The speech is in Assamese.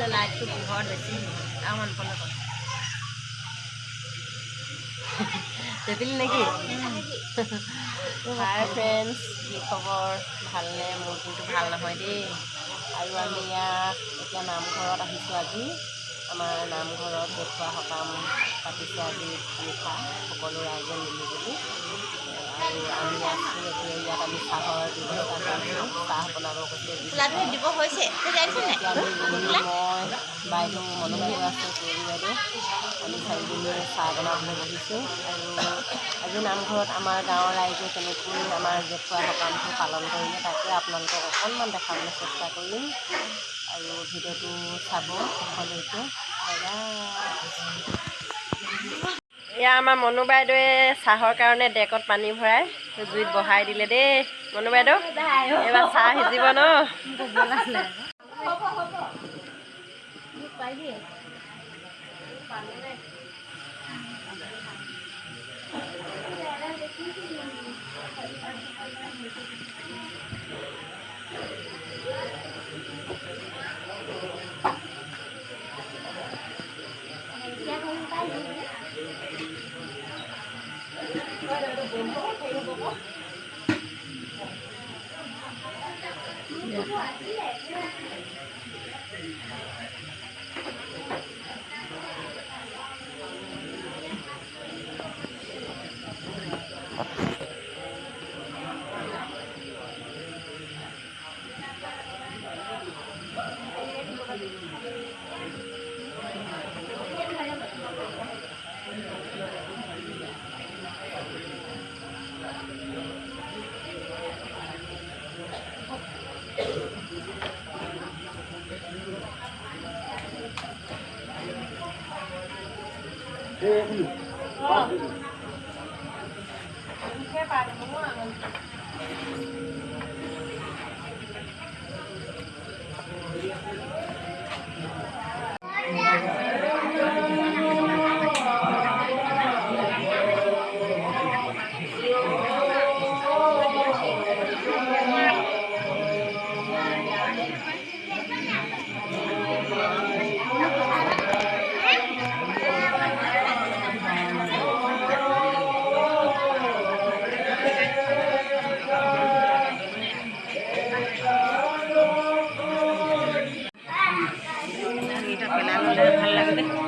লাইটটো পোহৰত বেছি আমান ফলে কৰে তেপিলি নেকি হাই ফ্ৰেণ্ডছ কি খবৰ ভালনে মোৰ কিন্তু ভাল নহয় দেই আৰু আমি ইয়াত এতিয়া নামঘৰত আহিছোঁ আজি আমাৰ নামঘৰত দেখুওৱা সকাম পাতিছে আজি নিশা সকলো ৰাইজে মিলি জুলি আৰু আমি আছোঁ এতিয়া ইয়াত আমি চাহৰ ব্যৱস্থা কৰিছোঁ চাহ বনাব কৈছে দিব হৈছে এতিয়া আমি মই বাইদেউ মনো বাইদেউ আছোঁ কুঁৱৰী বাইদেউ আমি চাৰিজনীয়ে চাহ বনাবলৈ বহিছোঁ আৰু আজি নামঘৰত আমাৰ গাঁৱৰ ৰাইজে কেনেকৈ আমাৰ দেখুওৱা সকামটো পালন কৰিলে তাকে আপোনালোকক অকণমান দেখাবলৈ চেষ্টা কৰিম আৰু ভিডিঅ'টো চাব শেষলৈকে এয়া আমাৰ মনো বাইদেৱে চাহৰ কাৰণে ডেকত পানী ভৰাই জুইত বহাই দিলে দেই মনো বাইদেউ এইবাৰ চাহ সিজিব ন ভাল লাগে